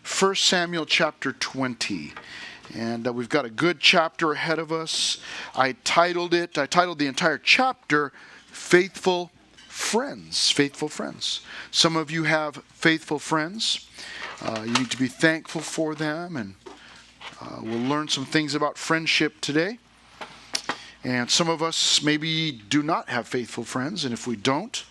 1 Samuel chapter 20. And we've got a good chapter ahead of us. I titled the entire chapter, Faithful Friends. Faithful Friends. Some of you have faithful friends. You need to be thankful for them. And we'll learn some things about friendship today. And some of us maybe do not have faithful friends. And if we don't,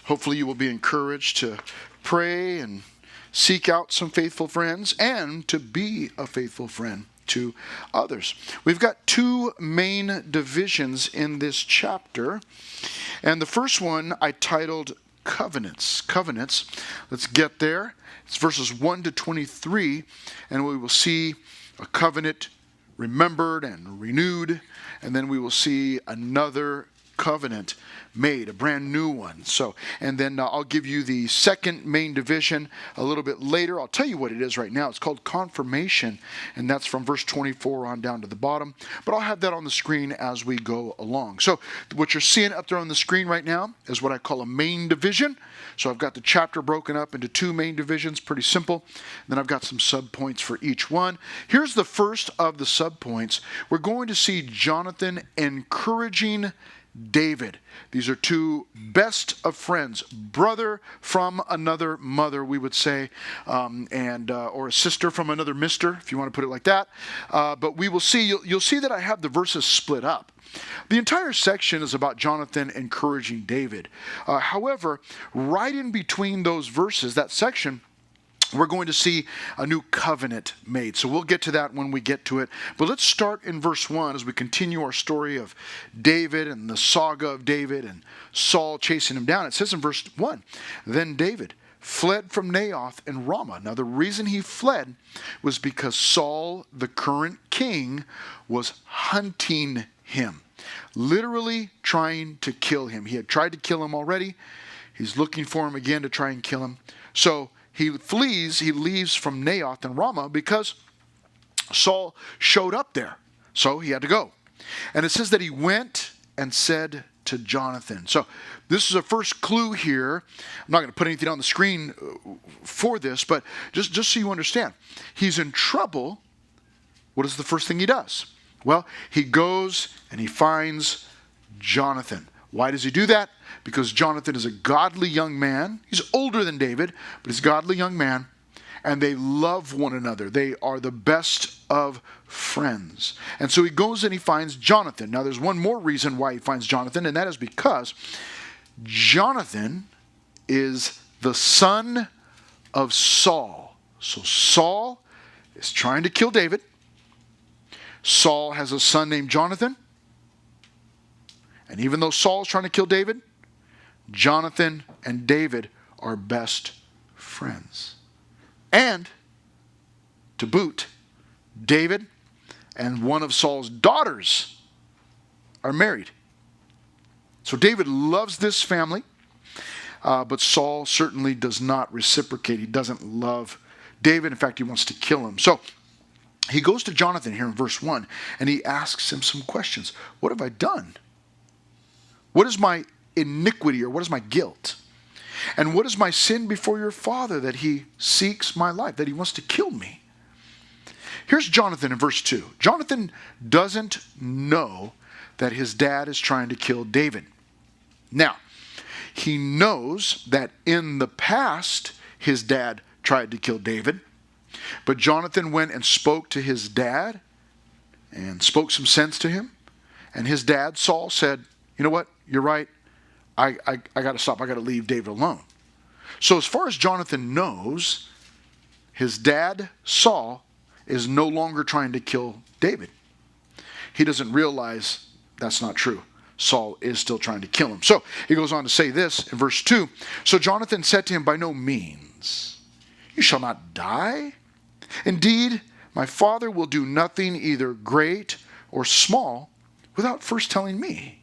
hopefully you will be encouraged to pray and seek out some faithful friends and to be a faithful friend to others. We've got two main divisions in this chapter. And the first one I titled Covenants. Covenants. Let's get there. It's verses 1 to 23. And we will see a covenant remembered and renewed. And then we will see another covenant made, a brand new one. And then I'll give you the second main division a little bit later. I'll tell you what it is right now. It's called confirmation, and that's from verse 24 on down to the bottom. But I'll have that on the screen as we go along. So what you're seeing up there on the screen right now is what I call a main division. So I've got the chapter broken up into two main divisions, pretty simple. Then I've got some subpoints for each one. Here's the first of the subpoints. We're going to see Jonathan encouraging David. These are two best of friends, brother from another mother, we would say, or a sister from another mister, if you want to put it like that. But we will see, you'll see that I have the verses split up. The entire section is about Jonathan encouraging David. However, right in between those verses, that section, we're going to see a new covenant made. So we'll get to that when we get to it. But let's start in verse 1 as we continue our story of David and the saga of David and Saul chasing him down. It says in verse 1, Then David fled from Naioth in Ramah. Now the reason he fled was because Saul, the current king, was hunting him. Literally trying to kill him. He had tried to kill him already. He's looking for him again to try and kill him. So he flees, he leaves from Naioth and Ramah because Saul showed up there. So he had to go. And it says that he went and said to Jonathan. So this is a first clue here. I'm not going to put anything on the screen for this, but just so you understand. He's in trouble. What is the first thing he does? Well, he goes and he finds Jonathan. Why does he do that? Because Jonathan is a godly young man. He's older than David, but he's a godly young man. And they love one another. They are the best of friends. And so he goes and he finds Jonathan. Now there's one more reason why he finds Jonathan, and that is because Jonathan is the son of Saul. So Saul is trying to kill David. Saul has a son named Jonathan. And even though Saul's trying to kill David, Jonathan and David are best friends. And, to boot, David and one of Saul's daughters are married. So David loves this family, but Saul certainly does not reciprocate. He doesn't love David. In fact, he wants to kill him. So he goes to Jonathan here in verse 1, and he asks him some questions. What have I done? What is my iniquity, or what is my guilt? And what is my sin before your father that he seeks my life, that he wants to kill me? Here's Jonathan in verse 2. Jonathan doesn't know that his dad is trying to kill David. Now, he knows that in the past, his dad tried to kill David. But Jonathan went and spoke to his dad and spoke some sense to him. And his dad, Saul, said, you know what? You're right. I got to stop. I got to leave David alone. So as far as Jonathan knows, his dad, Saul, is no longer trying to kill David. He doesn't realize that's not true. Saul is still trying to kill him. So he goes on to say this in verse 2. So Jonathan said to him, by no means, you shall not die. Indeed, my father will do nothing either great or small without first telling me.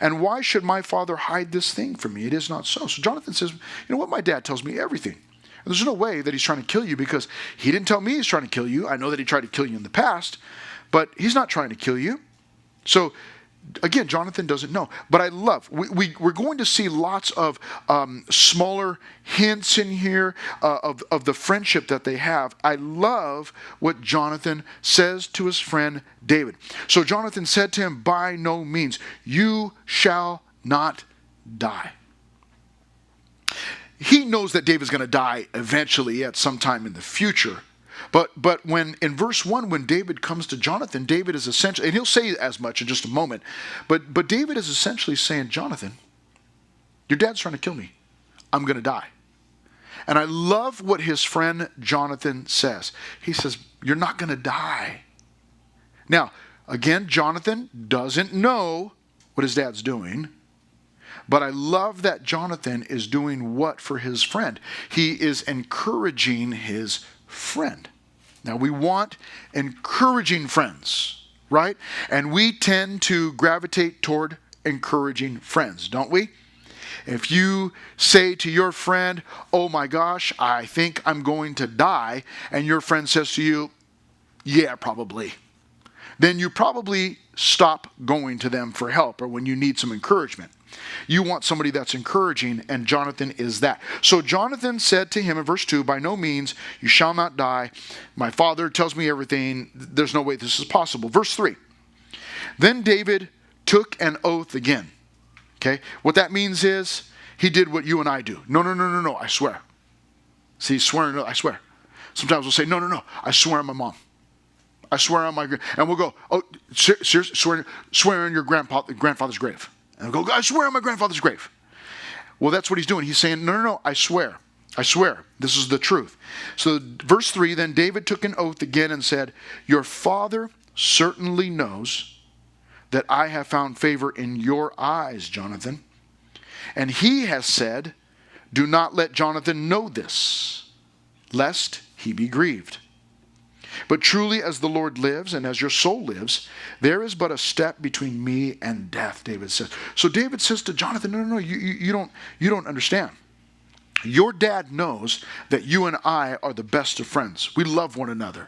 And why should my father hide this thing from me? It is not so. So Jonathan says, you know what? My dad tells me everything. And there's no way that he's trying to kill you because he didn't tell me he's trying to kill you. I know that he tried to kill you in the past, but he's not trying to kill you. So Again, Jonathan doesn't know. But I love, we're going to see lots of smaller hints in here of the friendship that they have. I love what Jonathan says to his friend David. So Jonathan said to him, by no means, you shall not die. He knows that David's going to die eventually at some time in the future. But when in verse 1, when David comes to Jonathan, David is essentially, and he'll say as much in just a moment, but David is essentially saying, Jonathan, your dad's trying to kill me. I'm going to die. And I love what his friend Jonathan says. He says, you're not going to die. Now, again, Jonathan doesn't know what his dad's doing. But I love that Jonathan is doing what for his friend? He is encouraging his friend. Now, we want encouraging friends, right? And we tend to gravitate toward encouraging friends, don't we? If you say to your friend, oh my gosh, I think I'm going to die, and your friend says to you, yeah, probably, then you probably stop going to them for help or when you need some encouragement. You want somebody that's encouraging, and Jonathan is that. So Jonathan said to him in verse 2, by no means, you shall not die. My father tells me everything. There's no way this is possible. Verse 3, then David took an oath again. Okay, what that means is he did what you and I do. No, I swear. See, swearing, I swear. Sometimes we'll say, no, I swear on my mom. I swear on my, and we'll go, oh, seriously, swear on your grandfather's grave. And we'll go, I swear on my grandfather's grave. Well, that's what he's doing. He's saying, no, I swear. I swear. This is the truth. So verse 3, then David took an oath again and said, your father certainly knows that I have found favor in your eyes, Jonathan. And he has said, do not let Jonathan know this, lest he be grieved. But truly as the Lord lives and as your soul lives, there is but a step between me and death, David says. So David says to Jonathan, no, you don't understand. Your dad knows that you and I are the best of friends. We love one another.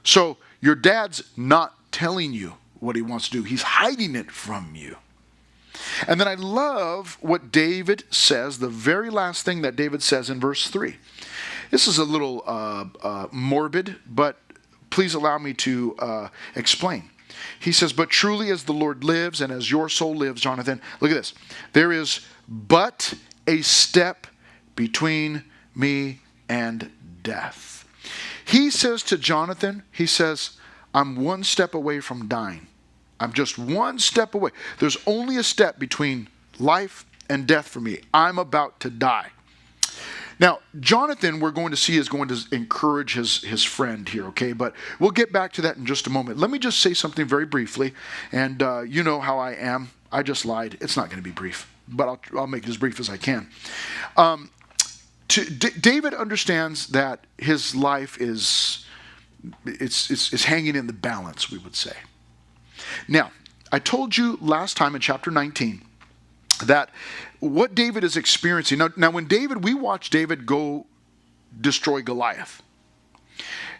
So your dad's not telling you what he wants to do. He's hiding it from you. And then I love what David says, the very last thing that David says in verse 3. This is a little morbid, but please allow me to explain. He says, but truly as the Lord lives and as your soul lives, Jonathan, look at this. There is but a step between me and death. He says to Jonathan, he says, I'm one step away from dying. I'm just one step away. There's only a step between life and death for me. I'm about to die. Now, Jonathan, we're going to see, is going to encourage his friend here, okay? But we'll get back to that in just a moment. Let me just say something very briefly, and you know how I am. I just lied. It's not going to be brief, but I'll make it as brief as I can. David understands that his life is hanging in the balance, we would say. Now, I told you last time in chapter 19 that what David is experiencing. Now when we watch David go destroy Goliath.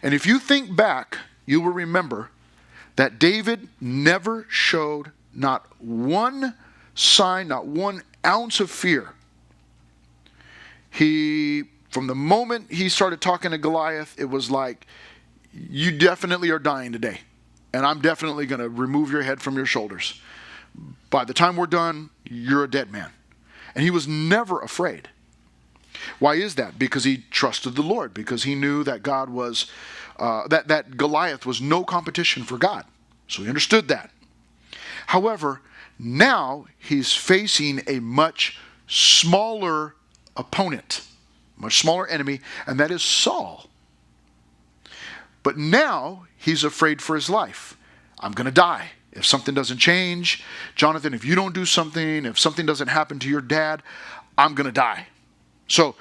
And if you think back, you will remember that David never showed not one sign, not 1 ounce of fear. From the moment he started talking to Goliath, it was like, you definitely are dying today. And I'm definitely going to remove your head from your shoulders. By the time we're done, you're a dead man. And he was never afraid. Why is that? Because he trusted the Lord. Because he knew that God was, that Goliath was no competition for God. So he understood that. However, now he's facing a much smaller opponent, much smaller enemy, and that is Saul. But now he's afraid for his life. I'm going to die. If something doesn't change, Jonathan, if you don't do something, if something doesn't happen to your dad, I'm going to die. So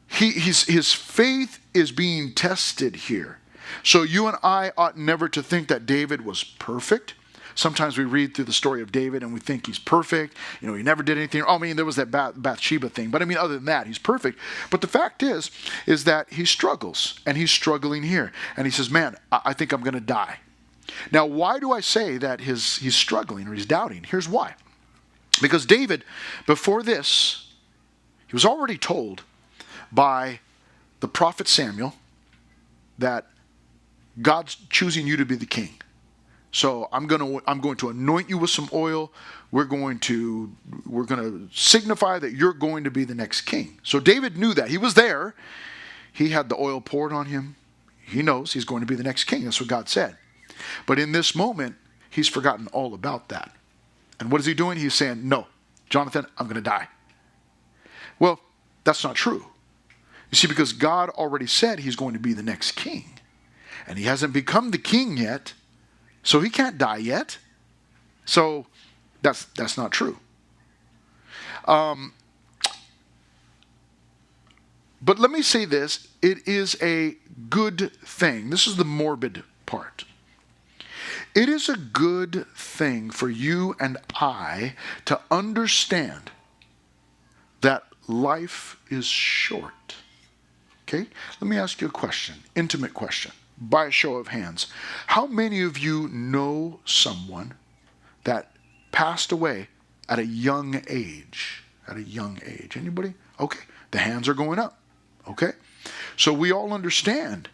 his faith is being tested here. So you and I ought never to think that David was perfect. Sometimes we read through the story of David and we think he's perfect. You know, he never did anything. I mean, there was that Bathsheba thing. But I mean, other than that, he's perfect. But the fact is that he struggles. And he's struggling here. And he says, man, I think I'm going to die. Now, why do I say that he's struggling or he's doubting? Here's why. Because David, before this, he was already told by the prophet Samuel that God's choosing you to be the king. So I'm going to anoint you with some oil. We're going to signify that you're going to be the next king. So David knew that. He was there. He had the oil poured on him. He knows he's going to be the next king. That's what God said. But in this moment, he's forgotten all about that. And what is he doing? He's saying, no, Jonathan, I'm going to die. Well, that's not true. You see, because God already said he's going to be the next king. And he hasn't become the king yet, so he can't die yet. So that's not true. But let me say this. It is a good thing. This is the morbid part. It is a good thing for you and I to understand that life is short. Okay? Let me ask you a question, intimate question, by a show of hands. How many of you know someone that passed away at a young age? At a young age. Anybody? Okay. The hands are going up. Okay? So we all understand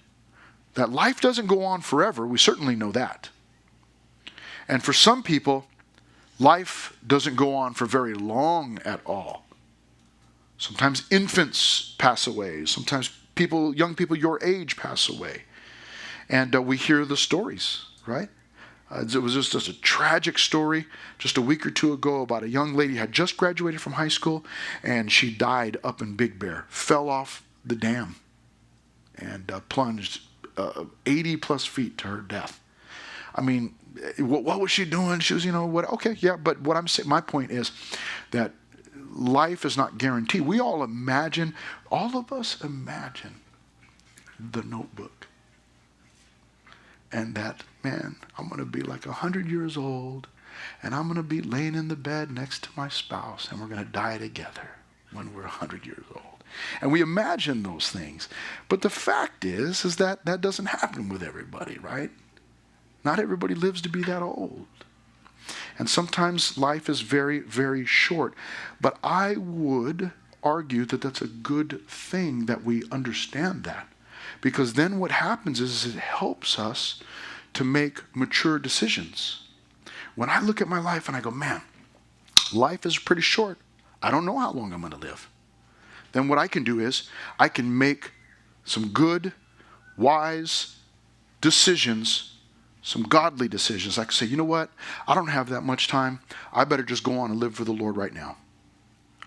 that life doesn't go on forever. We certainly know that. And for some people, life doesn't go on for very long at all. Sometimes infants pass away. Sometimes young people your age pass away. And we hear the stories, right? It was just a tragic story just a week or two ago about a young lady who had just graduated from high school, and she died up in Big Bear, fell off the dam, and plunged 80 plus feet to her death. I mean, what was she doing? She was, okay, yeah, but what I'm saying, my point is that life is not guaranteed. We all of us imagine the Notebook. And that, man, I'm going to be like 100 years old, and I'm going to be laying in the bed next to my spouse, and we're going to die together when we're 100 years old. And we imagine those things. But the fact is that doesn't happen with everybody, right? Not everybody lives to be that old. And sometimes life is very, very short. But I would argue that that's a good thing that we understand that. Because then what happens is it helps us to make mature decisions. When I look at my life and I go, man, life is pretty short. I don't know how long I'm going to live. Then what I can do is I can make some good, wise decisions, some godly decisions. I can say, you know what? I don't have that much time. I better just go on and live for the Lord right now.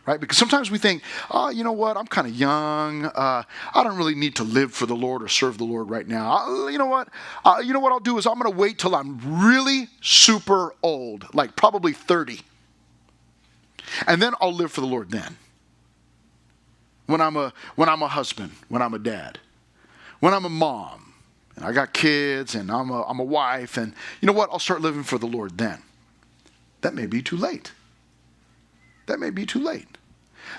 Right? Because sometimes we think, oh, you know what? I'm kind of young. I don't really need to live for the Lord or serve the Lord right now. You know what? What I'll do is I'm going to wait till I'm really super old, like probably 30. And then I'll live for the Lord then. When I'm a husband, when I'm a dad, when I'm a mom, and I got kids, and I'm a wife, and you know what? I'll start living for the Lord then. That may be too late. That may be too late.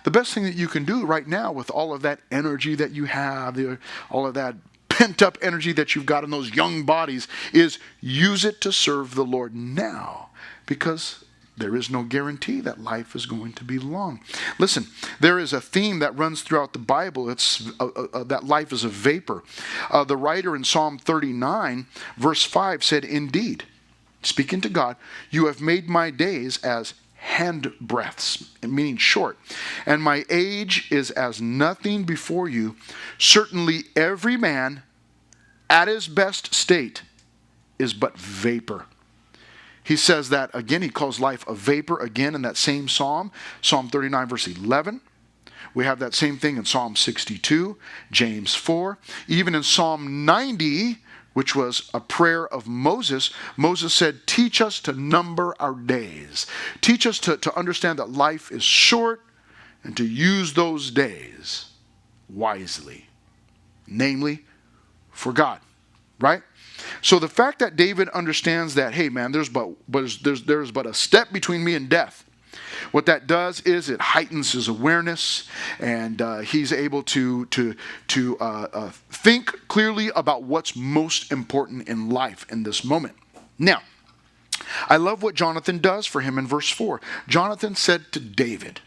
The best thing that you can do right now with all of that energy that you have, all of that pent-up energy that you've got in those young bodies, is use it to serve the Lord now. Because there is no guarantee that life is going to be long. Listen, there is a theme that runs throughout the Bible. It's that life is a vapor. The writer in Psalm 39, verse 5 said, indeed, speaking to God, you have made my days as hand breaths, meaning short, and my age is as nothing before you. Certainly every man at his best state is but vapor. He says that again. He calls life a vapor again in that same psalm, Psalm 39, verse 11. We have that same thing in Psalm 62, James 4. Even in Psalm 90, which was a prayer of Moses, Moses said, teach us to number our days. Teach us to understand that life is short and to use those days wisely. Namely, for God. Right? So the fact that David understands that, hey man, there's but a step between me and death. What that does is it heightens his awareness, and he's able to think clearly about what's most important in life in this moment. Now, I love what Jonathan does for him in verse 4. Jonathan said to David,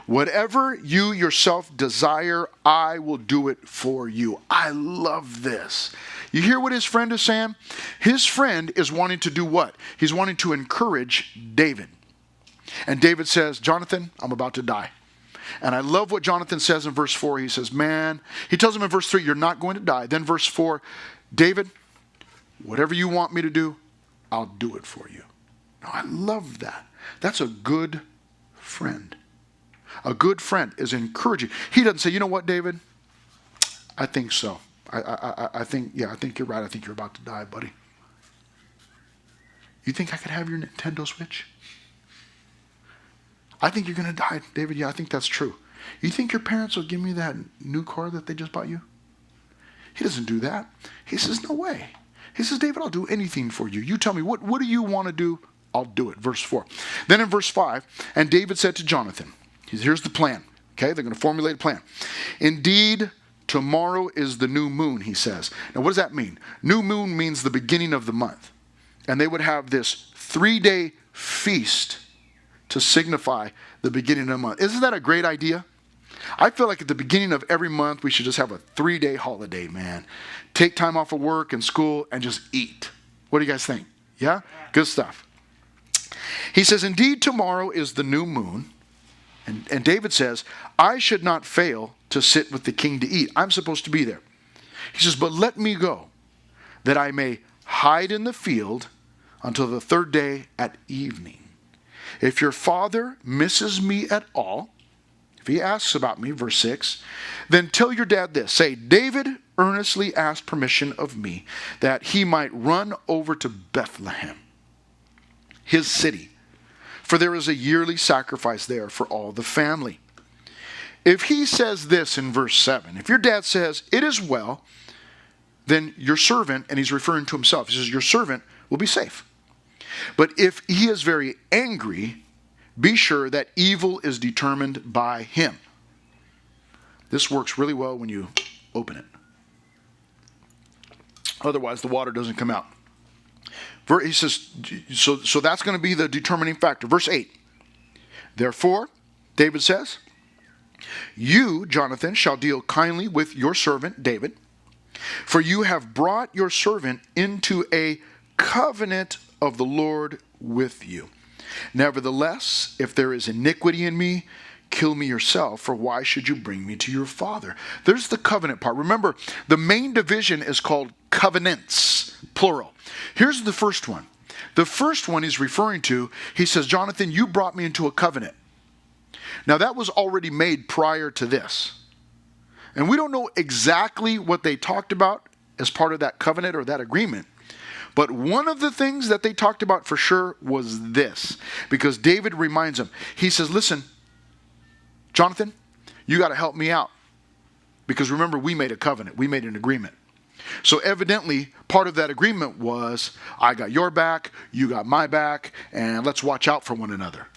whatever you yourself desire, I will do it for you. I love this. You hear what his friend is saying? His friend is wanting to do what? He's wanting to encourage David. And David says, Jonathan, I'm about to die. And I love what Jonathan says in verse 4. He says, man, he tells him in verse 3, you're not going to die. Then verse 4, David, whatever you want me to do, I'll do it for you. Now, I love that. That's a good friend. A good friend is encouraging. He doesn't say, you know what, David? I think so. I think you're right. I think you're about to die, buddy. You think I could have your Nintendo Switch? I think you're going to die, David. Yeah, I think that's true. You think your parents will give me that new car that they just bought you? He doesn't do that. He says, no way. He says, David, I'll do anything for you. You tell me, what do you want to do? I'll do it. Verse 4. Then in verse 5, and David said to Jonathan, here's the plan. Okay, they're going to formulate a plan. Indeed, tomorrow is the new moon, he says. Now, what does that mean? New moon means the beginning of the month. And they would have this 3-day feast to signify the beginning of the month. Isn't that a great idea? I feel like at the beginning of every month, we should just have a 3-day holiday, man. Take time off of work and school and just eat. What do you guys think? Yeah? Good stuff. He says, indeed, tomorrow is the new moon. And David says, I should not fail to sit with the king to eat. I'm supposed to be there. He says, but let me go, that I may hide in the field until the 3rd day at evening. If your father misses me at all, if he asks about me, verse 6, then tell your dad this. Say, David earnestly asked permission of me that he might run over to Bethlehem, his city, for there is a yearly sacrifice there for all the family. If he says this in verse 7, if your dad says, it is well, then your servant, and he's referring to himself, he says, your servant will be safe. But if he is very angry, be sure that evil is determined by him. This works really well when you open it. Otherwise, the water doesn't come out. He says, so that's going to be the determining factor. Verse 8. Therefore, David says, you, Jonathan, shall deal kindly with your servant David, for you have brought your servant into a covenant of the Lord with you. Nevertheless, if there is iniquity in me, kill me yourself, for why should you bring me to your father? There's the covenant part. Remember, the main division is called covenants, plural. Here's the first one. The first one he's referring to, he says, Jonathan, you brought me into a covenant. Now, that was already made prior to this. And we don't know exactly what they talked about as part of that covenant or that agreement. But one of the things that they talked about for sure was this. Because David reminds him, he says, listen, Jonathan, you got to help me out. Because remember, we made a covenant. We made an agreement. So evidently, part of that agreement was, I got your back, you got my back, and let's watch out for one another.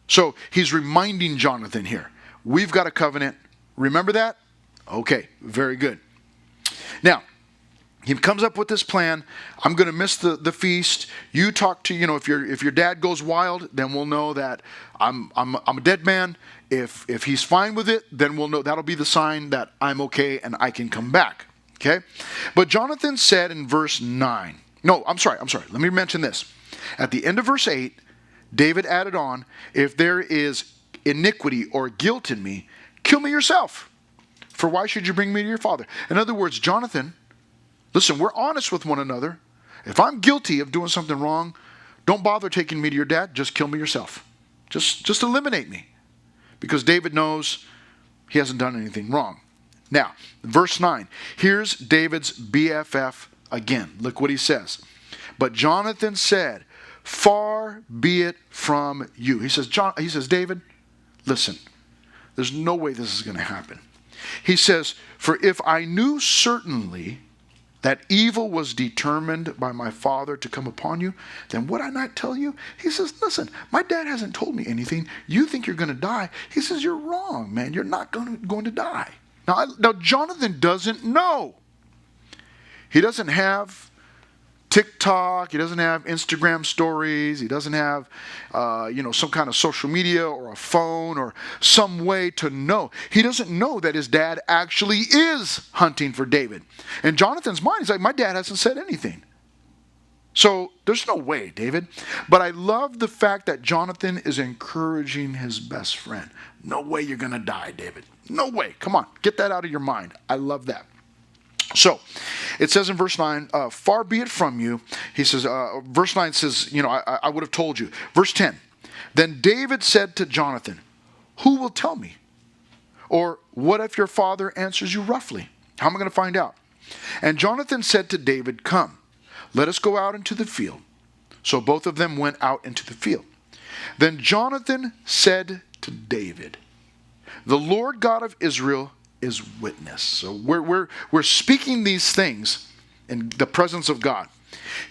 So he's reminding Jonathan here, we've got a covenant. Remember that? Okay, very good. Now, he comes up with this plan. I'm going to miss the feast. You talk to, if your dad goes wild, then we'll know that I'm a dead man. If he's fine with it, then we'll know that'll be the sign that I'm okay and I can come back. Okay? But Jonathan said in verse 9. No, I'm sorry. Let me mention this. At the end of verse 8, David added on, if there is iniquity or guilt in me, kill me yourself. For why should you bring me to your father? In other words, Jonathan, listen, we're honest with one another. If I'm guilty of doing something wrong, don't bother taking me to your dad. Just kill me yourself. Just eliminate me. Because David knows he hasn't done anything wrong. Now, verse 9. Here's David's BFF again. Look what he says. But Jonathan said, far be it from you. He says, David, listen, there's no way this is going to happen. He says, for if I knew certainly that evil was determined by my father to come upon you, then would I not tell you? He says, listen, my dad hasn't told me anything. You think you're going to die. He says, you're wrong, man. You're not going to die. Now, Jonathan doesn't know. He doesn't have TikTok. He doesn't have Instagram stories. He doesn't have, some kind of social media or a phone or some way to know. He doesn't know that his dad actually is hunting for David. In Jonathan's mind, he's like, my dad hasn't said anything. So there's no way, David. But I love the fact that Jonathan is encouraging his best friend. No way you're going to die, David. No way. Come on, get that out of your mind. I love that. So it says in verse 9, far be it from you. He says, verse 9 says, I would have told you. Verse 10, then David said to Jonathan, who will tell me? Or what if your father answers you roughly? How am I going to find out? And Jonathan said to David, come, let us go out into the field. So both of them went out into the field. Then Jonathan said to David, the Lord God of Israel is witness. So we're speaking these things in the presence of God.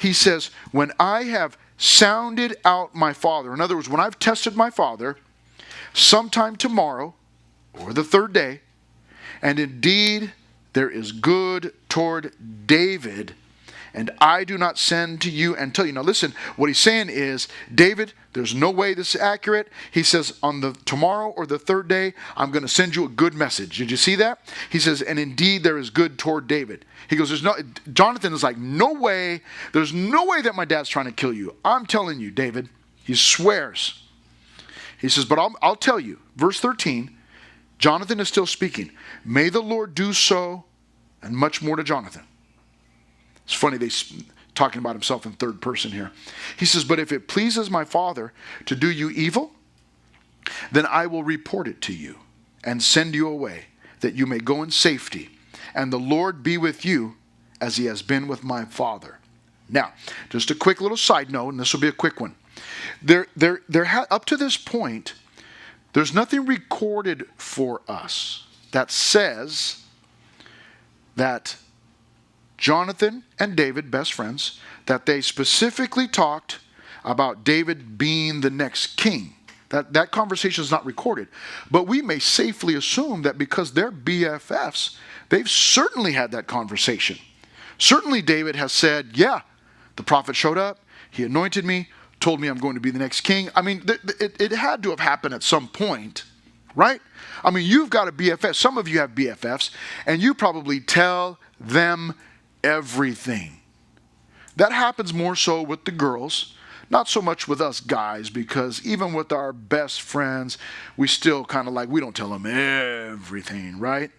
He says, when I have sounded out my father, in other words, when I've tested my father, sometime tomorrow or the third day, and indeed there is good toward David, and I do not send to you and tell you. Now listen, what he's saying is, David, there's no way this is accurate. He says, on the tomorrow or the third day, I'm going to send you a good message. Did you see that? He says, and indeed there is good toward David. He goes, Jonathan is like, no way. There's no way that my dad's trying to kill you. I'm telling you, David. He swears. He says, but I'll tell you. Verse 13, Jonathan is still speaking. May the Lord do so, and much more to Jonathan. It's funny, talking about himself in third person here. He says, but if it pleases my father to do you evil, then I will report it to you and send you away, that you may go in safety, and the Lord be with you as he has been with my father. Now, just a quick little side note, and this will be a quick one. Up to this point, there's nothing recorded for us that says that Jonathan and David, best friends, that they specifically talked about David being the next king. That conversation is not recorded. But we may safely assume that because they're BFFs, they've certainly had that conversation. Certainly David has said, yeah, the prophet showed up, he anointed me, told me I'm going to be the next king. I mean, it had to have happened at some point, right? I mean, you've got a BFF. Some of you have BFFs, and you probably tell them everything. That happens more so with the girls, not so much with us guys, because even with our best friends, we still kind of we don't tell them everything, right?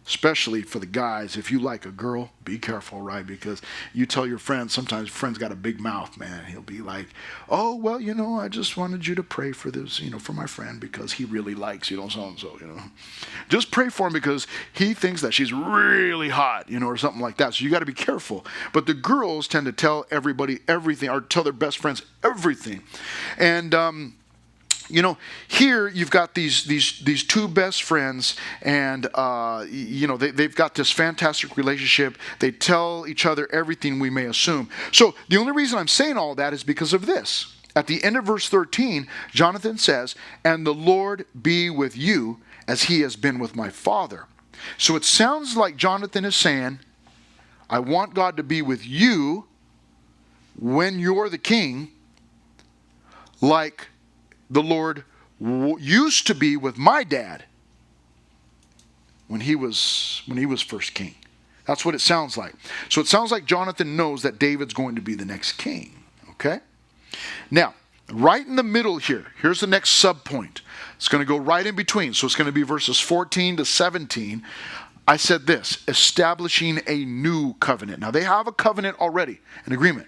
Especially for the guys, if you like a girl, be careful, right? Because you tell your friends, sometimes friends got a big mouth, man. He'll be like, oh, well, I just wanted you to pray for this, for my friend because he really likes, so-and-so, Just pray for him because he thinks that she's really hot, or something like that. So you got to be careful. But the girls tend to tell everybody everything, or tell their best friends everything. And, here you've got these two best friends, and they've got this fantastic relationship. They tell each other everything, we may assume. So the only reason I'm saying all that is because of this. At the end of verse 13, Jonathan says, and the Lord be with you as he has been with my father. So it sounds like Jonathan is saying, I want God to be with you when you're the king, like the Lord used to be with my dad when he was first king. That's what it sounds like. So it sounds like Jonathan knows that David's going to be the next king. Okay? Now, right in the middle here's the next subpoint. It's going to go right in between. So it's going to be verses 14 to 17. I said this, establishing a new covenant. Now they have a covenant already, an agreement.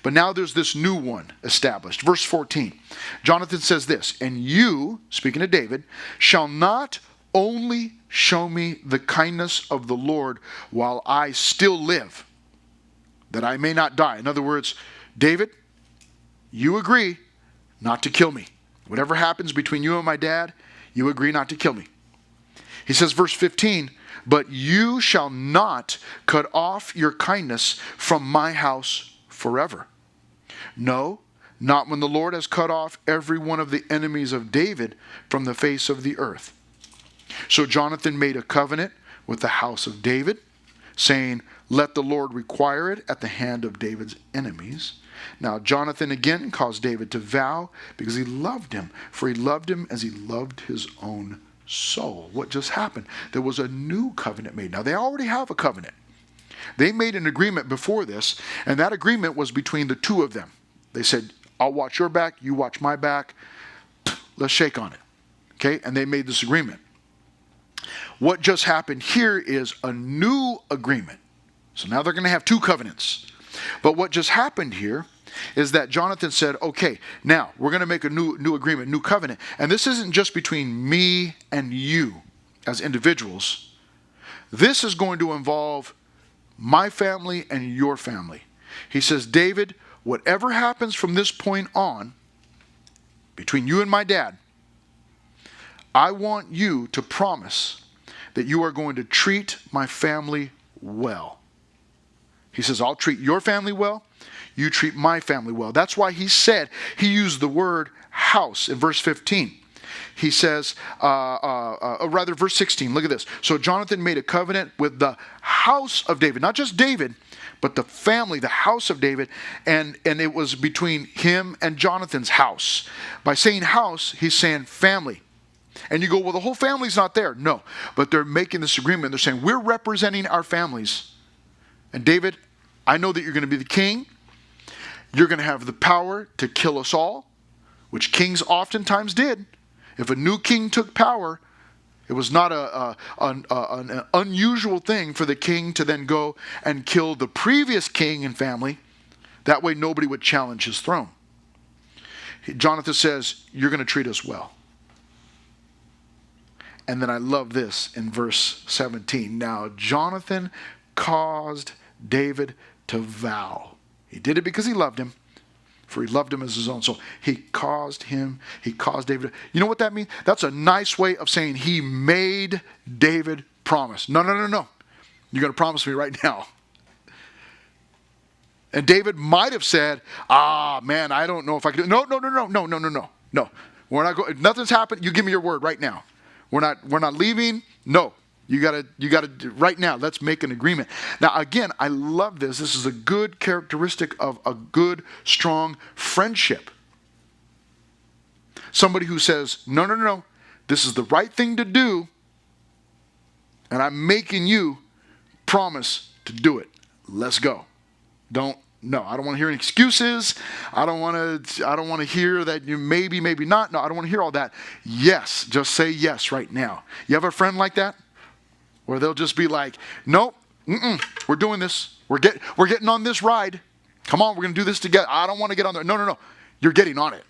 But now there's this new one established. Verse 14. Jonathan says this, and you, speaking to David, shall not only show me the kindness of the Lord while I still live, that I may not die. In other words, David, you agree not to kill me. Whatever happens between you and my dad, you agree not to kill me. He says, verse 15, but you shall not cut off your kindness from my house forever. No, not when the Lord has cut off every one of the enemies of David from the face of the earth. So Jonathan made a covenant with the house of David, saying, let the Lord require it at the hand of David's enemies. Now Jonathan again caused David to vow because he loved him, for he loved him as he loved his own soul. What just happened? There was a new covenant made. Now they already have a covenant. They made an agreement before this, and that agreement was between the two of them. They said, I'll watch your back, you watch my back. Let's shake on it. Okay? And they made this agreement. What just happened here is a new agreement. So now they're going to have two covenants. But what just happened here is that Jonathan said, okay, now we're going to make a new agreement, new covenant. And this isn't just between me and you as individuals. This is going to involve my family and your family. He says, David, whatever happens from this point on, between you and my dad, I want you to promise that you are going to treat my family well. He says, I'll treat your family well. You treat my family well. That's why he said, he used the word house in verse 15. He says, verse 16, look at this. So Jonathan made a covenant with the house of David, not just David, but the family, the house of David, and it was between him and Jonathan's house. By saying house, he's saying family. And you go, well, the whole family's not there. No, but they're making this agreement. They're saying, we're representing our families. And David, I know that you're going to be the king. You're going to have the power to kill us all, which kings oftentimes did. If a new king took power, it was not an unusual thing for the king to then go and kill the previous king and family. That way nobody would challenge his throne. Jonathan says, you're going to treat us well. And then I love this in verse 17. Now Jonathan caused David to vow. He did it because he loved him, for he loved him as his own soul. He caused David. You know what that means? That's a nice way of saying he made David promise. No. You're going to promise me right now. And David might have said, man, I don't know if I can do it. No. We're not going, nothing's happened. You give me your word right now. We're not leaving. No. You gotta right now, let's make an agreement. Now again, I love this. This is a good characteristic of a good, strong friendship. Somebody who says, no, this is the right thing to do, and I'm making you promise to do it. Let's go. I don't want to hear any excuses. I don't want to hear that you maybe not. No, I don't want to hear all that. Yes, just say yes right now. You have a friend like that? Where they'll just be like, nope, we're doing this. We're getting on this ride. Come on, we're going to do this together. I don't want to get on there. No. You're getting on it.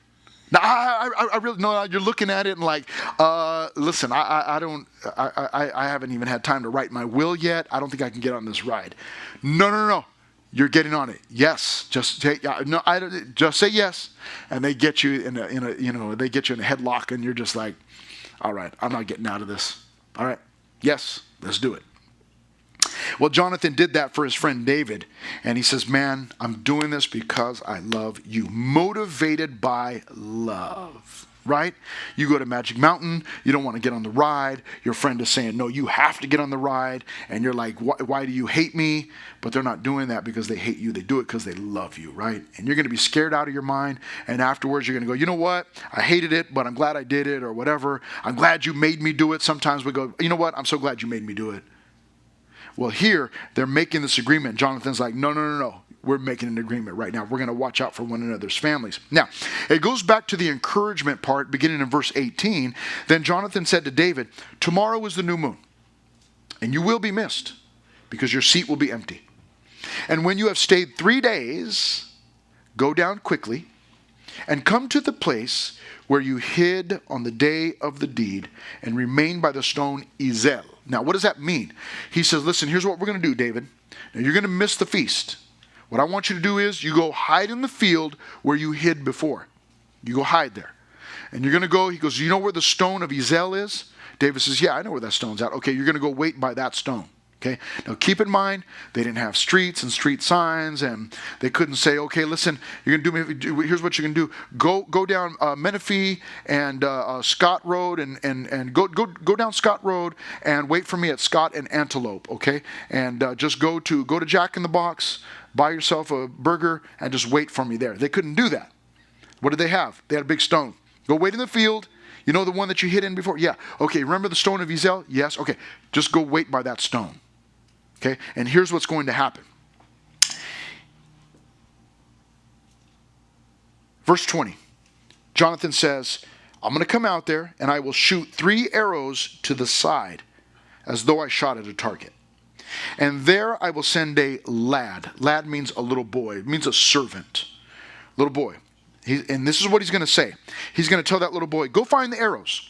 Now, I really, no, you're looking at it and like, listen, I haven't even had time to write my will yet. I don't think I can get on this ride. No. You're getting on it. Yes. Just say yes. And they get you they get you in a headlock and you're just like, all right, I'm not getting out of this. All right. Yes, let's do it. Well, Jonathan did that for his friend David. And he says, man, I'm doing this because I love you. Motivated by love, right? You go to Magic Mountain. You don't want to get on the ride. Your friend is saying, no, you have to get on the ride. And you're like, why do you hate me? But they're not doing that because they hate you. They do it because they love you, right? And you're going to be scared out of your mind. And afterwards, you're going to go, you know what? I hated it, but I'm glad I did it or whatever. I'm glad you made me do it. Sometimes we go, you know what? I'm so glad you made me do it. Well, here, they're making this agreement. Jonathan's like, no. We're making an agreement right now. We're going to watch out for one another's families. Now, it goes back to the encouragement part, beginning in verse 18. Then Jonathan said to David, tomorrow is the new moon, and you will be missed, because your seat will be empty. And when you have stayed 3 days, go down quickly, and come to the place where you hid on the day of the deed, and remain by the stone Ezel. Now, what does that mean? He says, listen, here's what we're going to do, David. Now, you're going to miss the feast. What I want you to do is you go hide in the field where you hid before. You go hide there. And you're going to go, he goes, you know where the stone of Ezel is? David says, yeah, I know where that stone's at. Okay, you're going to go wait by that stone. Okay. Now keep in mind, they didn't have streets and street signs, and they couldn't say, okay, listen, you're gonna here's what you're gonna do. Go down Menifee and Scott Road, and go down Scott Road and wait for me at Scott and Antelope. Okay, and just go to Jack in the Box, buy yourself a burger, and just wait for me there. They couldn't do that. What did they have? They had a big stone. Go wait in the field. You know the one that you hid in before? Yeah. Okay. Remember the stone of Ezel? Yes. Okay. Just go wait by that stone. Okay, and here's what's going to happen. Verse 20. Jonathan says, I'm going to come out there and I will shoot 3 arrows to the side as though I shot at a target. And there I will send a lad. Lad means a little boy. It means a servant. Little boy. And this is what he's going to say. He's going to tell that little boy, go find the arrows.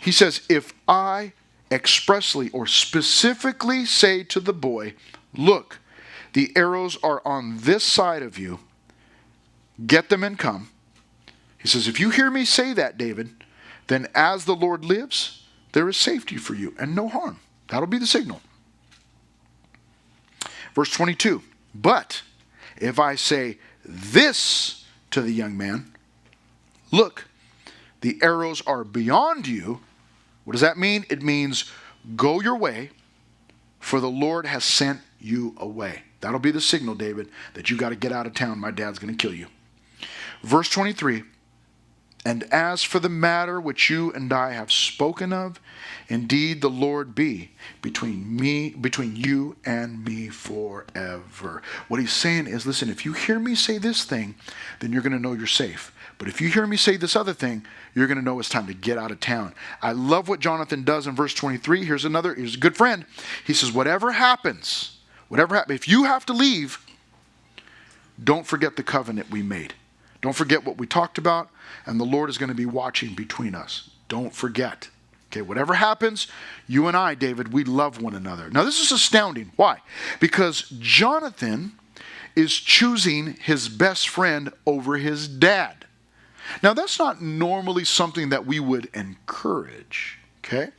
He says, if I expressly or specifically say to the boy, look, the arrows are on this side of you, get them and come. He says, if you hear me say that, David, then as the Lord lives, there is safety for you and no harm. That'll be the signal. Verse 22, but if I say this to the young man, look, the arrows are beyond you. What does that mean? It means go your way, for the Lord has sent you away. That'll be the signal, David, that you got to get out of town. My dad's going to kill you. Verse 23, and as for the matter which you and I have spoken of, indeed the Lord be between you and me forever. What he's saying is, listen, if you hear me say this thing, then you're going to know you're safe. But if you hear me say this other thing, you're going to know it's time to get out of town. I love what Jonathan does in verse 23. Here's a good friend. He says, whatever happens, if you have to leave, don't forget the covenant we made. Don't forget what we talked about, and the Lord is going to be watching between us. Don't forget. Okay, whatever happens, you and I, David, we love one another. Now, this is astounding. Why? Because Jonathan is choosing his best friend over his dad. Now, that's not normally something that we would encourage. Okay,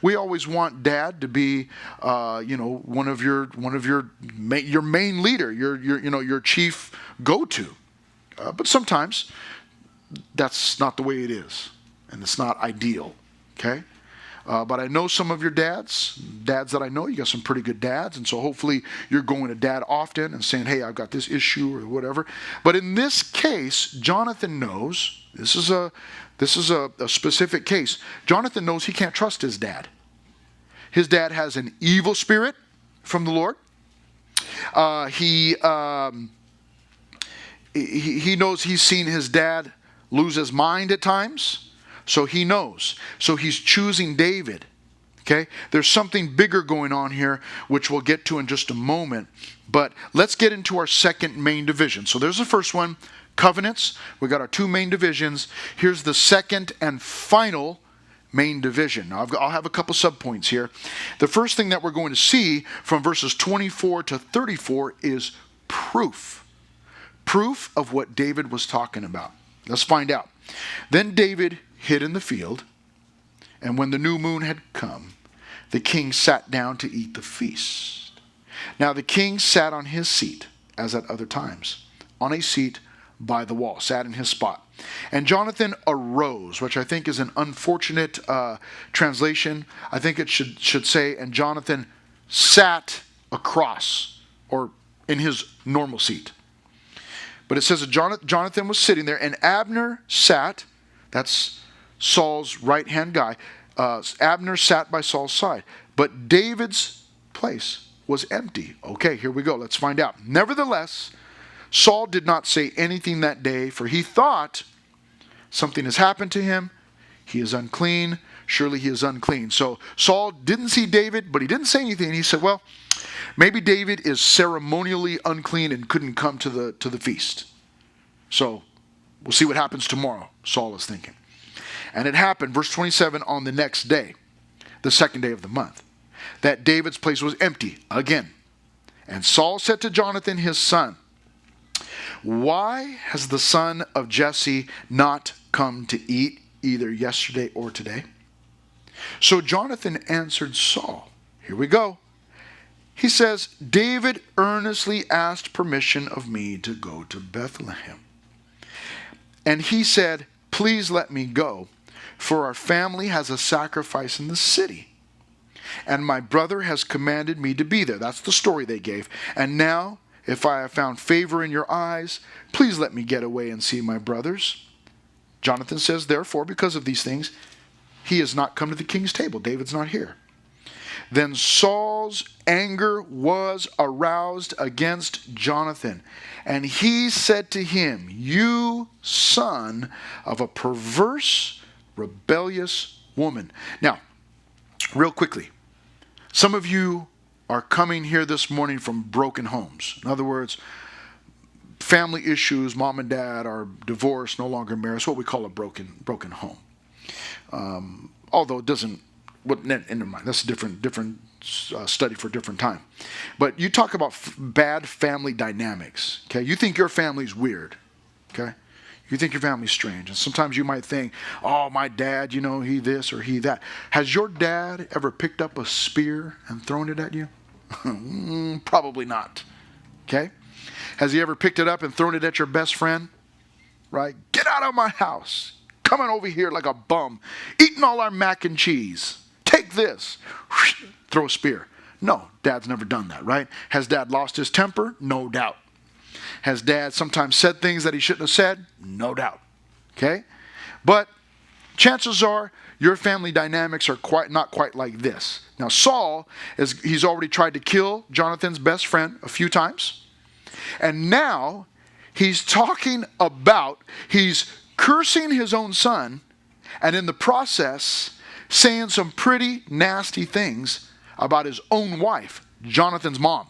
we always want dad to be, one of your main leader, your chief go-to. But sometimes that's not the way it is, and it's not ideal. Okay. But I know some of your dads that I know, you got some pretty good dads. And so hopefully you're going to dad often and saying, hey, I've got this issue or whatever. But in this case, Jonathan knows, this is a specific case. Jonathan knows he can't trust his dad. His dad has an evil spirit from the Lord. He knows he's seen his dad lose his mind at times. So he knows. So he's choosing David. Okay? There's something bigger going on here, which we'll get to in just a moment. But let's get into our second main division. So there's the first one, covenants. We got our 2 main divisions. Here's the second and final main division. Now I'll have a couple subpoints here. The first thing that we're going to see from verses 24 to 34 is proof. Proof of what David was talking about. Let's find out. Then David hid in the field, and when the new moon had come, the king sat down to eat the feast. Now the king sat on his seat, as at other times, on a seat by the wall, sat in his spot. And Jonathan arose, which I think is an unfortunate translation. I think it should say, and Jonathan sat across, or in his normal seat. But it says that Jonathan was sitting there, and Abner sat, that's Saul's right-hand guy. Abner sat by Saul's side. But David's place was empty. Okay, here we go. Let's find out. Nevertheless, Saul did not say anything that day, for he thought, something has happened to him. He is unclean. Surely he is unclean. So Saul didn't see David, but he didn't say anything. He said, well, maybe David is ceremonially unclean and couldn't come to the feast. So we'll see what happens tomorrow, Saul is thinking. And it happened, verse 27, on the next day, the second day of the month, that David's place was empty again. And Saul said to Jonathan, his son, why has the son of Jesse not come to eat either yesterday or today? So Jonathan answered Saul, here we go, he says, David earnestly asked permission of me to go to Bethlehem. And he said, please let me go, for our family has a sacrifice in the city. And my brother has commanded me to be there. That's the story they gave. And now, if I have found favor in your eyes, please let me get away and see my brothers. Jonathan says, therefore, because of these things, he has not come to the king's table. David's not here. Then Saul's anger was aroused against Jonathan, and he said to him, you son of a perverse, rebellious woman. Now, real quickly, some of you are coming here this morning from broken homes. In other words, family issues, mom and dad are divorced, no longer married. It's what we call a broken home. Although it doesn't, never mind. That's a different study for a different time. But you talk about bad family dynamics. Okay, you think your family's weird. Okay, you think your family's strange, and sometimes you might think, "Oh, my dad, he this or he that." Has your dad ever picked up a spear and thrown it at you? Probably not. Okay, has he ever picked it up and thrown it at your best friend? Right? Get out of my house! Coming over here like a bum, eating all our mac and cheese. Take this. Throw a spear. No, dad's never done that, right? Has dad lost his temper? No doubt. Has dad sometimes said things that he shouldn't have said? No doubt. Okay? But chances are your family dynamics are not quite like this. Now Saul, he's already tried to kill Jonathan's best friend a few times. And now he's cursing his own son, and in the process saying some pretty nasty things about his own wife, Jonathan's mom.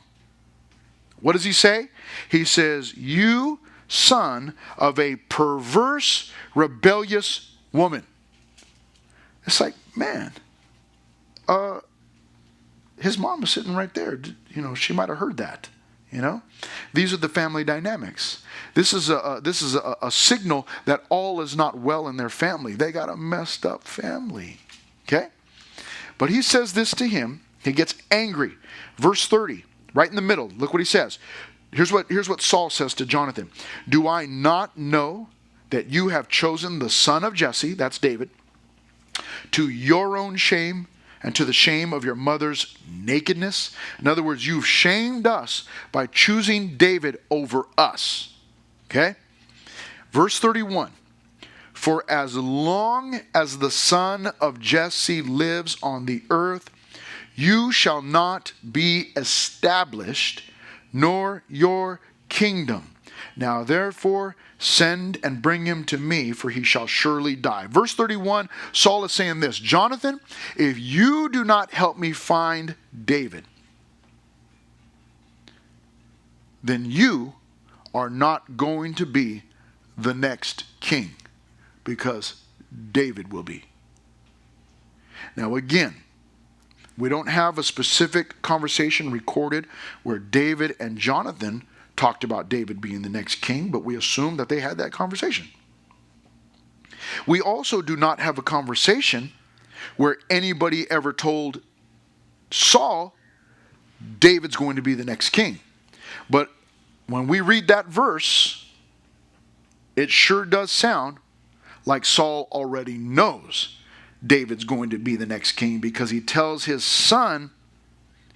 What does he say? He says, you son of a perverse, rebellious woman. It's like, man, his mom was sitting right there. She might have heard that. These are the family dynamics. This is a signal that all is not well in their family. They got a messed up family. Okay? But he says this to him. He gets angry. Verse 30, right in the middle. Look what he says. Here's what Saul says to Jonathan. Do I not know that you have chosen the son of Jesse, that's David, to your own shame and to the shame of your mother's nakedness? In other words, you've shamed us by choosing David over us. Okay? Verse 31. For as long as the son of Jesse lives on the earth, you shall not be established, nor your kingdom. Now therefore send and bring him to me, for he shall surely die. Verse 31, Saul is saying this, Jonathan, if you do not help me find David, then you are not going to be the next king, because David will be. Now again, we don't have a specific conversation recorded where David and Jonathan talked about David being the next king, but we assume that they had that conversation. We also do not have a conversation where anybody ever told Saul David's going to be the next king. But when we read that verse, it sure does sound like Saul already knows David's going to be the next king, because he tells his son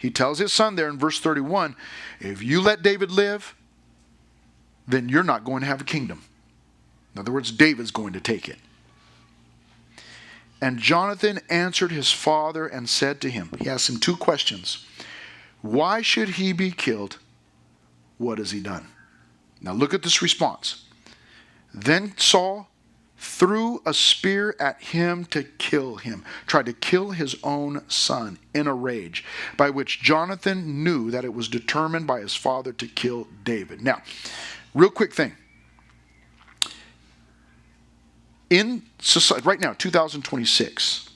there in verse 31, if you let David live, then you're not going to have a kingdom. In other words, David's going to take it. And Jonathan answered his father and said to him, he asked him two questions. Why should he be killed? What has he done? Now look at this response. Then Saul threw a spear at him to kill him, tried to kill his own son in a rage, by which Jonathan knew that it was determined by his father to kill David. Now, real quick thing. In society, right now, 2026,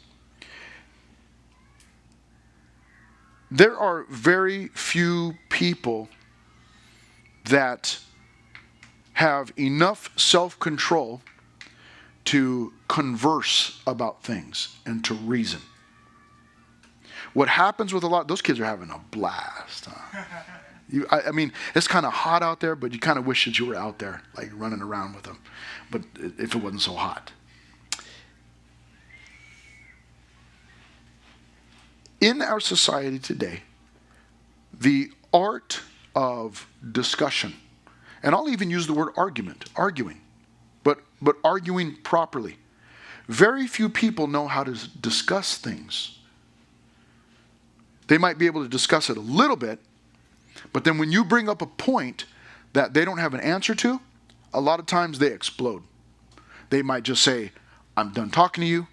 there are very few people that have enough self-control to converse about things and to reason. what happens with a lot, those kids are having a blast. Huh? I mean, it's kind of hot out there, but you kind of wish that you were out there, like running around with them. But if it wasn't so hot. In our society today, the art of discussion, and I'll even use the word arguing, but arguing properly. Very few people know how to discuss things. They might be able to discuss it a little bit, but then when you bring up a point that they don't have an answer to, a lot of times they explode. They might just say, I'm done talking to you,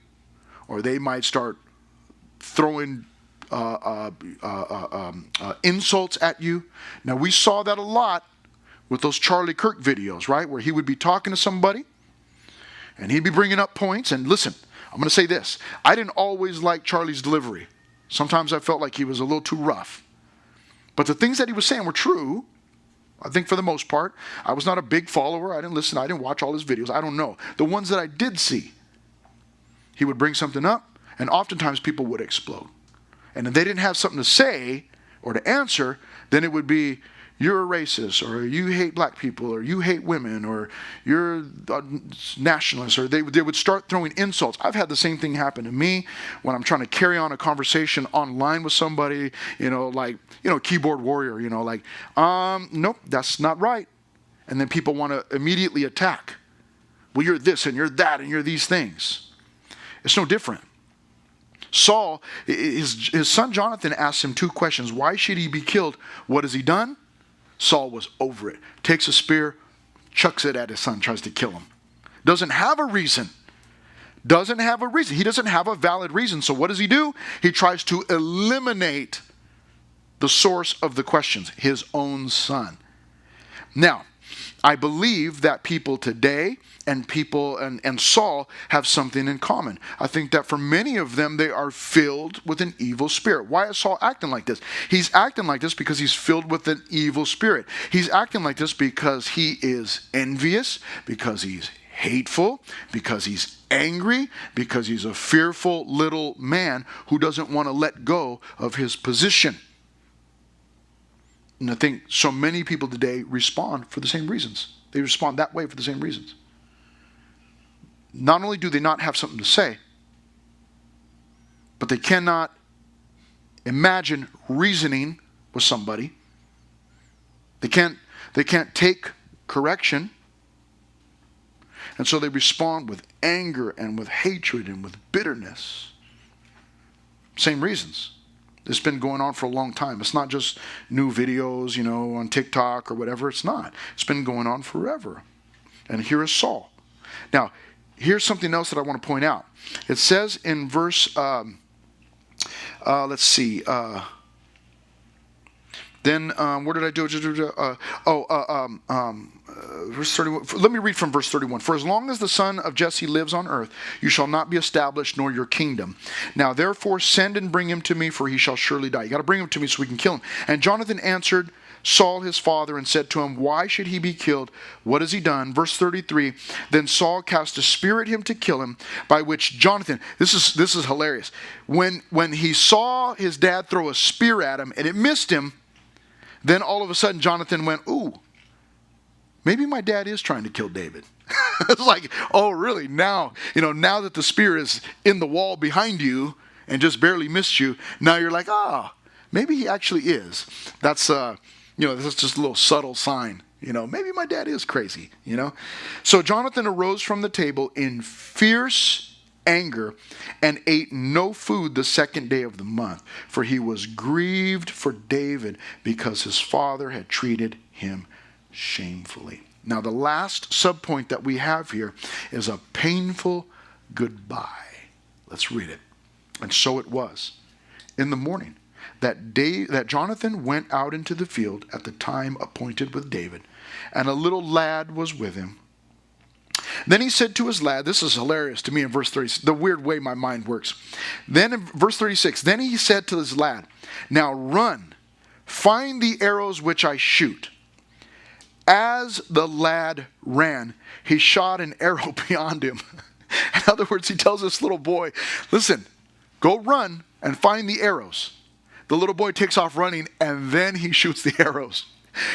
or they might start throwing insults at you. Now, we saw that a lot with those Charlie Kirk videos, right? Where he would be talking to somebody, and he'd be bringing up points. And listen, I'm going to say this. I didn't always like Charlie's delivery. Sometimes I felt like he was a little too rough. But the things that he was saying were true, I think, for the most part. I was not a big follower. I didn't listen. I didn't watch all his videos. I don't know. The ones that I did see, he would bring something up, and oftentimes people would explode. And if they didn't have something to say or to answer, then it would be, you're a racist, or you hate black people, or you hate women, or you're a nationalist, or they would start throwing insults. I've had the same thing happen to me when I'm trying to carry on a conversation online with somebody, keyboard warrior, nope, that's not right. And then people want to immediately attack. Well, you're this, and you're that, and you're these things. It's no different. Saul, his son Jonathan asked him 2 questions. Why should he be killed? What has he done? Saul was over it. Takes a spear, chucks it at his son, tries to kill him. Doesn't have a reason. He doesn't have a valid reason. So what does he do? He tries to eliminate the source of the questions, his own son. Now, I believe that people today and Saul have something in common. I think that for many of them, they are filled with an evil spirit. Why is Saul acting like this? He's acting like this because he's filled with an evil spirit. He's acting like this because he is envious, because he's hateful, because he's angry, because he's a fearful little man who doesn't want to let go of his position. And I think so many people today respond for the same reasons. They respond that way for the same reasons. Not only do they not have something to say, but they cannot imagine reasoning with somebody. They can't take correction. And so they respond with anger and with hatred and with bitterness. Same reasons. It's been going on for a long time. It's not just new videos, on TikTok or whatever. It's not. It's been going on forever. And here is Saul. Now, here's something else that I want to point out. It says in verse, let's see. Then, where did I do it? Verse 31. Let me read from verse 31. For as long as the son of Jesse lives on earth, you shall not be established, nor your kingdom. Now, therefore, send and bring him to me, for he shall surely die. You got to bring him to me so we can kill him. And Jonathan answered Saul his father and said to him, why should he be killed? What has he done? Verse 33. Then Saul cast a spear at him to kill him, by which Jonathan, this is hilarious. When he saw his dad throw a spear at him and it missed him, then all of a sudden Jonathan went, ooh, maybe my dad is trying to kill David. It's like, oh, really? Now that the spear is in the wall behind you and just barely missed you, now you're like, maybe he actually is. That's that's just a little subtle sign. Maybe my dad is crazy, So Jonathan arose from the table in fierce anger and ate no food the 2nd day of the month, for he was grieved for David because his father had treated him shamefully. Now, the last subpoint that we have here is a painful goodbye. Let's read it. And so it was in the morning that Jonathan went out into the field at the time appointed with David, and a little lad was with him. Then he said to his lad, this is hilarious to me in verse 30, the weird way my mind works. Then in verse 36, then he said to his lad, now run, find the arrows which I shoot. As the lad ran, he shot an arrow beyond him. In other words, he tells this little boy, listen, Go run and find the arrows. The little boy takes off running, and then he shoots the arrows.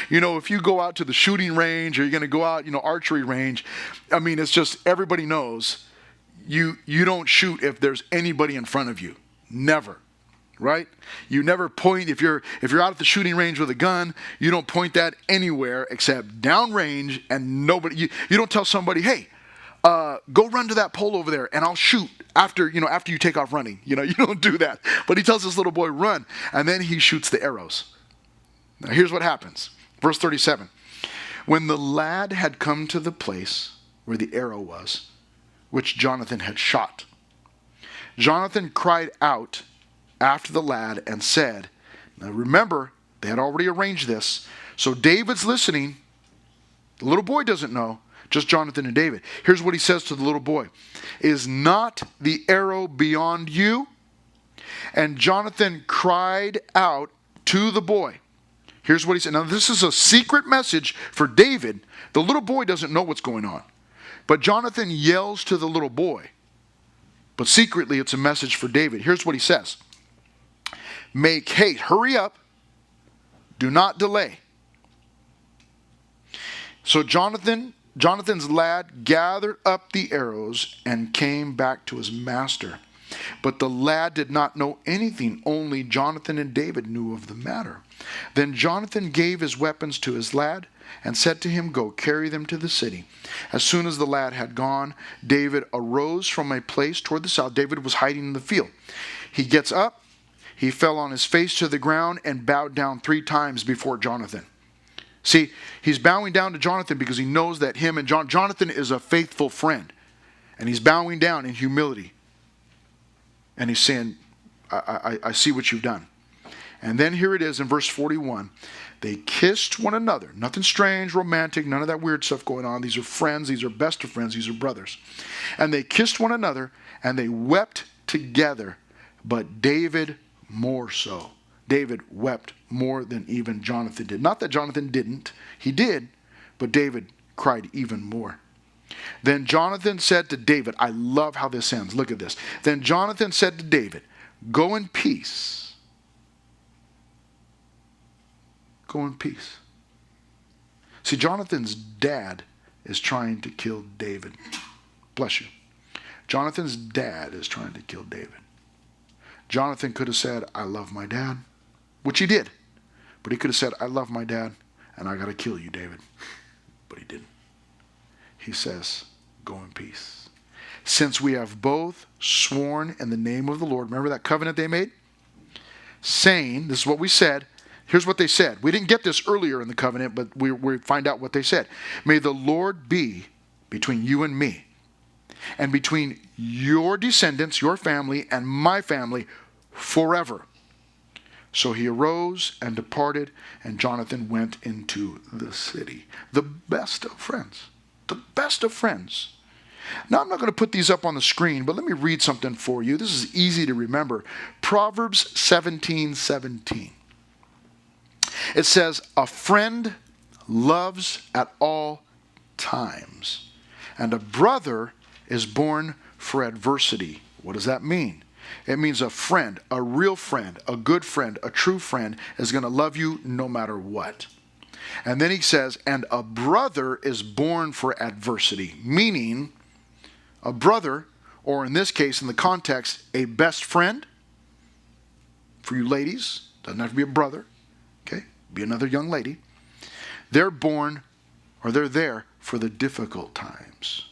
You know, if you go out to the shooting range, or you're going to go out, archery range, I mean, it's just, everybody knows you don't shoot if there's anybody in front of you. Never. Right? You never point, if you're out at the shooting range with a gun, you don't point that anywhere except downrange, and nobody, you don't tell somebody, hey, go run to that pole over there and I'll shoot after you take off running. You don't do that. But he tells this little boy, run, and then he shoots the arrows. Now here's what happens. Verse 37. When the lad had come to the place where the arrow was, which Jonathan had shot, Jonathan cried out after the lad and said, now remember, they had already arranged this. So David's listening. The little boy doesn't know, just Jonathan and David. Here's what he says to the little boy. Is not the arrow beyond you? And Jonathan cried out to the boy. Here's what he said. Now this is a secret message for David. The little boy doesn't know what's going on. But Jonathan yells to the little boy. But secretly it's a message for David. Here's what he says. Make haste. Hurry up. Do not delay. So Jonathan's lad gathered up the arrows and came back to his master. But the lad did not know anything. Only Jonathan and David knew of the matter. Then Jonathan gave his weapons to his lad and said to him, go carry them to the city. As soon as the lad had gone, David arose from a place toward the south. David was hiding in the field. He gets up. He fell on his face to the ground and bowed down 3 times before Jonathan. See, he's bowing down to Jonathan because he knows that him and Jonathan is a faithful friend. And he's bowing down in humility. And he's saying, I see what you've done. And then here it is in verse 41. They kissed one another. Nothing strange, romantic, none of that weird stuff going on. These are friends. These are best of friends. These are brothers. And they kissed one another and they wept together. But David more so. David wept more than even Jonathan did. Not that Jonathan didn't. He did. But David cried even more. Then Jonathan said to David, I love how this ends. Look at this. Then Jonathan said to David, go in peace. Go in peace. See, Jonathan's dad is trying to kill David. Bless you. Jonathan's dad is trying to kill David. Jonathan could have said, I love my dad, which he did. But he could have said, I love my dad, and I got to kill you, David. But he didn't. He says, go in peace. Since we have both sworn in the name of the Lord. Remember that covenant they made? Saying, this is what we said. Here's what they said. We didn't get this earlier in the covenant, but we find out what they said. May the Lord be between you and me, and between your descendants, your family, and my family forever. So he arose and departed, and Jonathan went into the city. The best of friends. The best of friends. Now, I'm not going to put these up on the screen, but let me read something for you. This is easy to remember. Proverbs 17:17. It says, a friend loves at all times, and a brother is born for adversity. What does that mean? It means a friend, a real friend, a good friend, a true friend is going to love you no matter what. And then he says, and a brother is born for adversity, meaning a brother, or in this case, in the context, a best friend. For you ladies, doesn't have to be a brother, okay? Be another young lady. They're born, or they're there for the difficult times.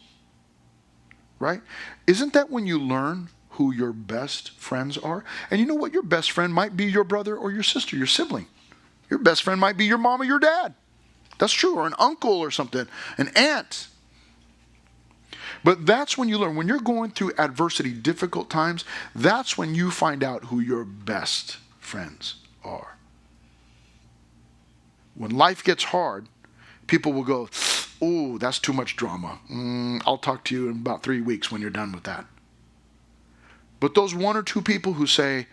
Right? Isn't that when you learn who your best friends are? And you know what? Your best friend might be your brother or your sister, your sibling. Your best friend might be your mom or your dad. That's true. Or an uncle or something. An aunt. But that's when you learn. When you're going through adversity, difficult times, that's when you find out who your best friends are. When life gets hard, people will go, oh, that's too much drama. I'll talk to you in about 3 weeks when you're done with that. But those 1 or 2 people who say,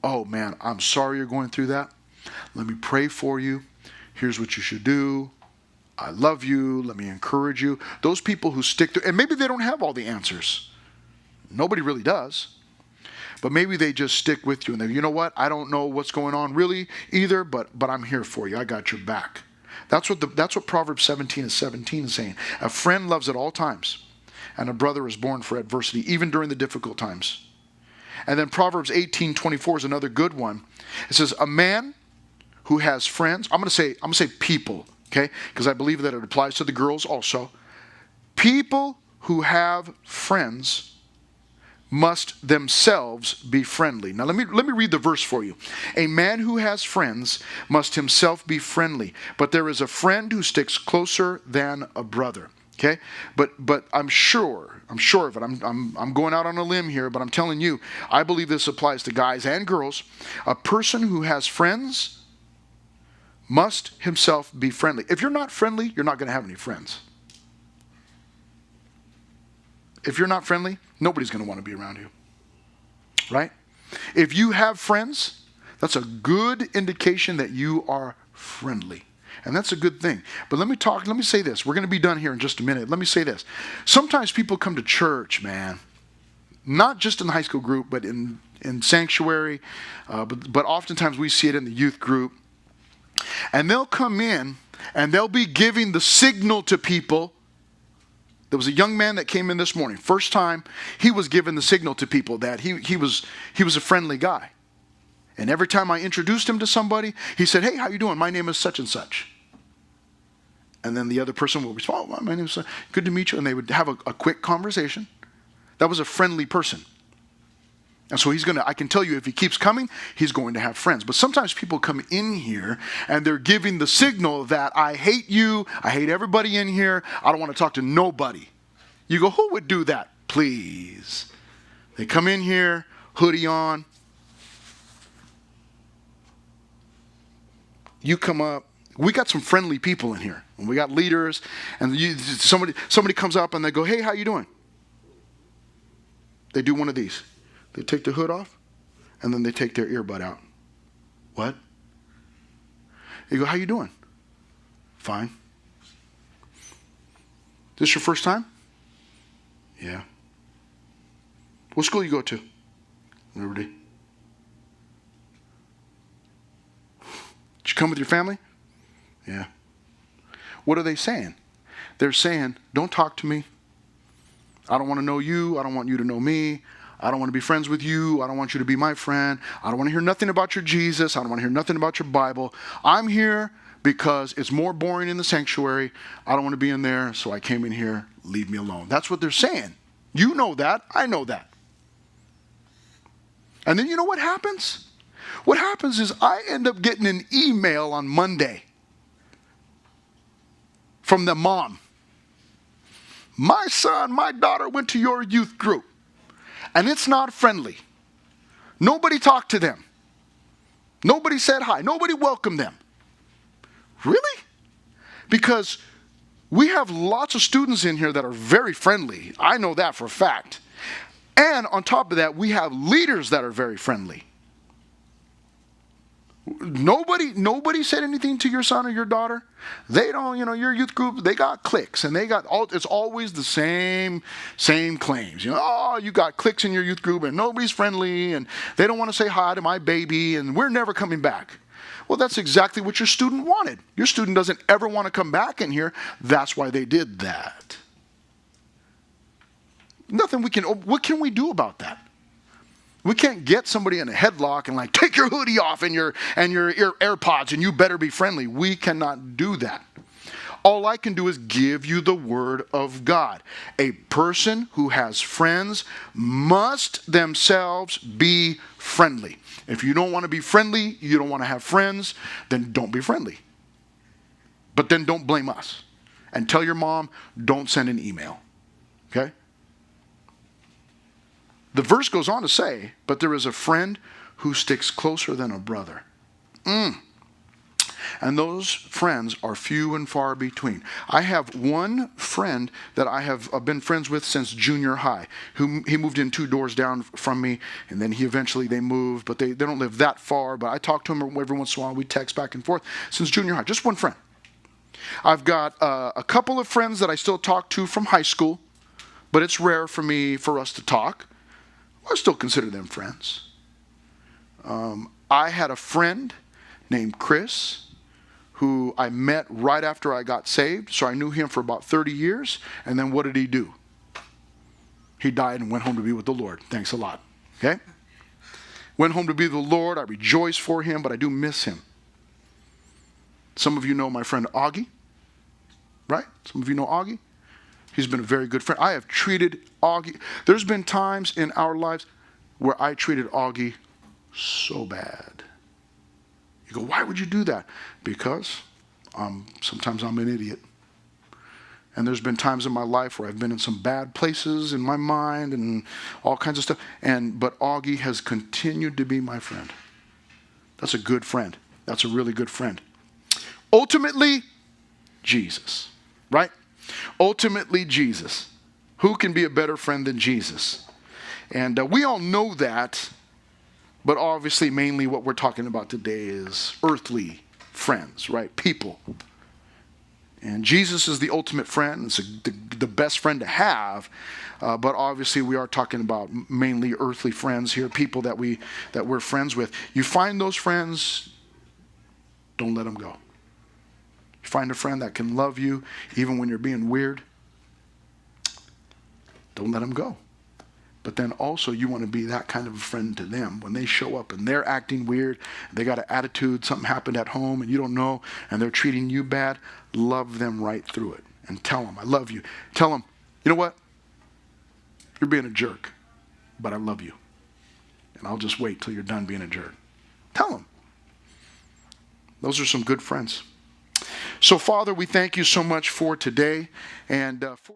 oh man, I'm sorry you're going through that. Let me pray for you. Here's what you should do. I love you. Let me encourage you. Those people who stick to, and maybe they don't have all the answers. Nobody really does. but maybe they just stick with you and they, you know what, I don't know what's going on really either, but I'm here for you. I got your back. That's what Proverbs 17:17 is saying. A friend loves at all times, and a brother is born for adversity, even during the difficult times. And then Proverbs 18:24 is another good one. It says, a man who has friends, I'm going to say people, okay? Because I believe that it applies to the girls also. People who have friends must themselves be friendly. Now let me read the verse for you. A man who has friends must himself be friendly, but there is a friend who sticks closer than a brother. Okay? But I'm sure of it. I'm going out on a limb here, but I'm telling you, I believe this applies to guys and girls. A person who has friends must himself be friendly. If you're not friendly, you're not going to have any friends. If you're not friendly, nobody's going to want to be around you. Right? If you have friends, that's a good indication that you are friendly. And that's a good thing. But let me say this. We're going to be done here in just a minute. Let me say this. Sometimes people come to church, man, not just in the high school group, but in sanctuary. But oftentimes we see it in the youth group. And they'll come in and they'll be giving the signal to people. There was a young man that came in this morning. First time he was giving the signal to people that he was a friendly guy. And every time I introduced him to somebody, he said, hey, how you doing? My name is such and such. And then the other person will respond, my name is good to meet you. And they would have a quick conversation. That was a friendly person. And so I can tell you, if he keeps coming, he's going to have friends. But sometimes people come in here and they're giving the signal that I hate you, I hate everybody in here, I don't want to talk to nobody. You go, who would do that? Please. They come in here, hoodie on. You come up. We got some friendly people in here. And we got leaders. And somebody comes up and they go, hey, how you doing? They do one of these. They take the hood off, and then they take their earbud out. What? You go, how you doing? Fine. This your first time? Yeah. What school you go to? Liberty. Did you come with your family? Yeah. What are they saying? They're saying, don't talk to me. I don't want to know you. I don't want you to know me. I don't want to be friends with you. I don't want you to be my friend. I don't want to hear nothing about your Jesus. I don't want to hear nothing about your Bible. I'm here because it's more boring in the sanctuary. I don't want to be in there, so I came in here. Leave me alone. That's what they're saying. You know that. I know that. And then you know what happens? What happens is I end up getting an email on Monday from the mom. My son, my daughter went to your youth group. And it's not friendly. Nobody talked to them. Nobody said hi. Nobody welcomed them. Really? Because we have lots of students in here that are very friendly. I know that for a fact. And on top of that, we have leaders that are very friendly. Nobody said anything to your son or your daughter. They don't, your youth group, they got cliques, and it's always the same claims. You got cliques in your youth group and nobody's friendly and they don't want to say hi to my baby and we're never coming back. Well, that's exactly what your student wanted. Your student doesn't ever want to come back in here. That's why they did that. What can we do about that? We can't get somebody in a headlock and take your hoodie off and your AirPods and you better be friendly. We cannot do that. All I can do is give you the word of God. A person who has friends must themselves be friendly. If you don't want to be friendly, you don't want to have friends, then don't be friendly. But then don't blame us. And tell your mom, don't send an email. Okay? The verse goes on to say, but there is a friend who sticks closer than a brother. And those friends are few and far between. I have one friend that I have been friends with since junior high. He moved in 2 doors down from me, and then they moved, but they don't live that far. But I talk to him every once in a while. We text back and forth since junior high. Just one friend. I've got a couple of friends that I still talk to from high school, but it's rare for us to talk. I still consider them friends. I had a friend named Chris who I met right after I got saved. So I knew him for about 30 years. And then what did he do? He died and went home to be with the Lord. Thanks a lot. Okay? Went home to be with the Lord. I rejoice for him, but I do miss him. Some of you know my friend Augie, right? Some of you know Augie. He's been a very good friend. I have treated Augie. There's been times in our lives where I treated Augie so bad. You go, why would you do that? Because sometimes I'm an idiot. And there's been times in my life where I've been in some bad places in my mind and all kinds of stuff. But Augie has continued to be my friend. That's a good friend. That's a really good friend. Ultimately, Jesus, right? Ultimately, Jesus. Who can be a better friend than Jesus? And we all know that, but obviously mainly what we're talking about today is earthly friends, right? People. And Jesus is the ultimate friend. It's the best friend to have. But obviously we are talking about mainly earthly friends here, people that we're friends with. You find those friends, don't let them go. You find a friend that can love you even when you're being weird, don't let them go. But then also you want to be that kind of a friend to them. When they show up and they're acting weird, they got an attitude, something happened at home and you don't know, and they're treating you bad, love them right through it. And tell them, I love you. Tell them, you know what? You're being a jerk, but I love you. And I'll just wait till you're done being a jerk. Tell them. Those are some good friends. So, Father, we thank you so much for today and for